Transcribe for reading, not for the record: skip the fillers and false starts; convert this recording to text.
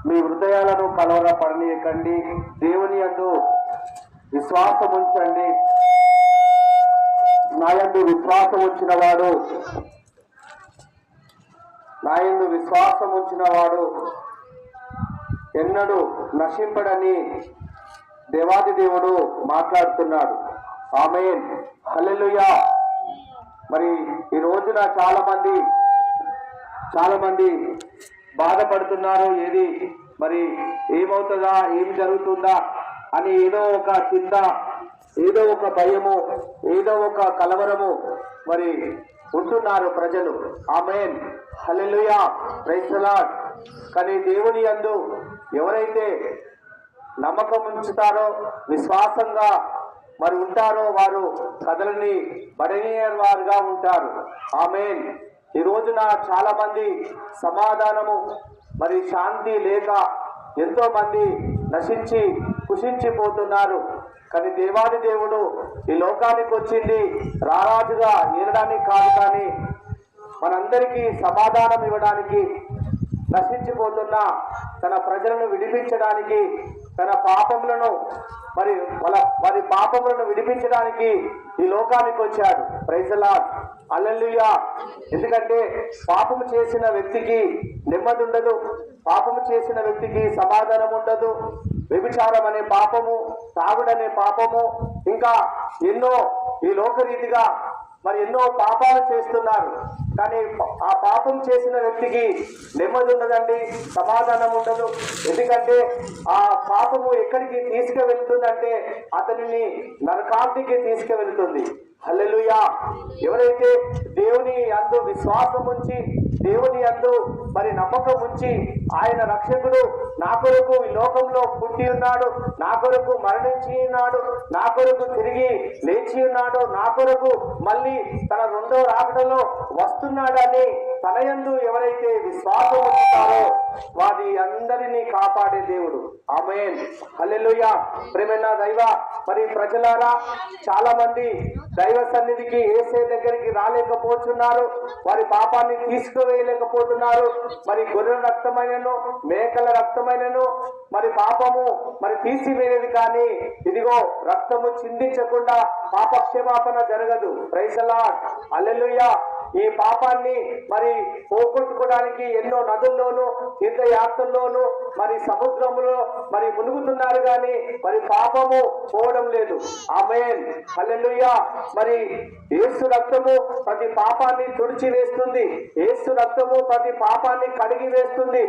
మీ హృదయాలను కలవరపడనీయకండి, దేవుని యందు విశ్వాసం ఉంచండి. నా యందు విశ్వాసం ఉంచిన వాడు ఎన్నడూ నశింపడని దేవాది దేవుడు మాట్లాడుతున్నాడు. ఆమేన్, హల్లెలూయా. మరి ఈ రోజున చాలా మంది బాధపడుతున్నారు. ఏది మరి ఏమవుతుందా, ఏం జరుగుతుందా అని ఏదో ఒక చింత, ఏదో ఒక భయము, ఏదో ఒక కలవరము మరి ఉంటున్నారు ప్రజలు. ఆమేన్, హల్లెలూయా, ప్రైజ్ ది లార్డ్. కానీ దేవుని యందు ఎవరైతే నమ్మకం ఉంచుతారో, విశ్వాసంగా మరి ఉంటారో, వారు కదలని బడనీయని వారుగా ఉంటారు. ఆమేన్. ఈ రోజున చాలా మంది సమాధానము మరి శాంతి లేక ఎంతో మంది నశించి కుషించిపోతున్నారు. కానీ దేవాది దేవుడు ఈ లోకానికి వచ్చింది రారాజుగా ఏలడానికి కాదు, కానీ మనందరికీ సమాధానం ఇవ్వడానికి, నశించిపోతున్న తన ప్రజలను విడిపించడానికి, తన పాపములను వారి పాపములను విడిపించడానికి ఈ లోకానికి వచ్చాడు. ప్రైజ్ ది లార్డ్, హల్లెలూయా. ఎందుకంటే పాపము చేసిన వ్యక్తికి నెమ్మది ఉండదు, పాపము చేసిన వ్యక్తికి సమాధానం ఉండదు. వ్యభిచారం అనే పాపము, తాగుడనే పాపము, ఇంకా ఎన్నో ఈ లోకరీతిగా మరి ఎన్నో పాపాలు చేస్తున్నారు. కానీ ఆ పాపం చేసిన వ్యక్తికి నెమ్మది ఉండదండి, సమాధానం ఉండదు. ఎందుకంటే ఆ పాపము ఎక్కడికి తీసుకువెళ్తుందంటే అతనిని నరకాగ్నికి తీసుకువెళ్తుంది. హల్లెలూయా. ఎవరైతే దేవుని యందు విశ్వాసం ఉంచి, దేవుని యందు మరి నమ్మకం ఉంచి, ఆయన రక్షకుడు నా కొరకు ఈ లోకంలో పుట్టి ఉన్నాడు, నా కొరకు మరణించి ఉన్నాడు, నా కొరకు తిరిగి లేచి ఉన్నాడు, నా కొరకు మళ్ళీ తన రెండో రాకడలో వస్తున్నాడని తన యందు ఎవరైతే విశ్వాసం ఉంచుతారో వారి అందరినీ కాపాడే దేవుడు. ఆమేన్, హల్లెలూయా. ప్రియమైన దైవ మరి ప్రజలారా, చాలా మంది దైవ సన్నిధికి యేసే దగ్గరికి రాలేకపోతున్నారు, వారి పాపాన్ని తీసుకువేయలేకపోతున్నారు. మరి గొర్రెల రక్తమైనను, మేకల రక్తమైనను మరి పాపము మరి తీసివేయదు, కానీ ఇదిగో రక్తము చిందించకుండా పాప క్షమాపణ జరగదు. ప్రైజ్ ది లార్డ్, హల్లెలూయా. ఈ పాపాన్ని మరి పోగొట్టుకోవడానికి ఎన్నో నదుల్లోనూ, తీర్థయాత్రల్లోనూ, మరి సముద్రంలో మరి మునుగుతున్నారు, కానీ మరి పాపము పోవడం లేదు. ఆమేన్, హల్లెలూయా. మరి యేసు రక్తము ప్రతి పాపాన్ని తుడిచి వేస్తుంది, యేసు రక్తము ప్రతి పాపాన్ని కడిగి వేస్తుంది.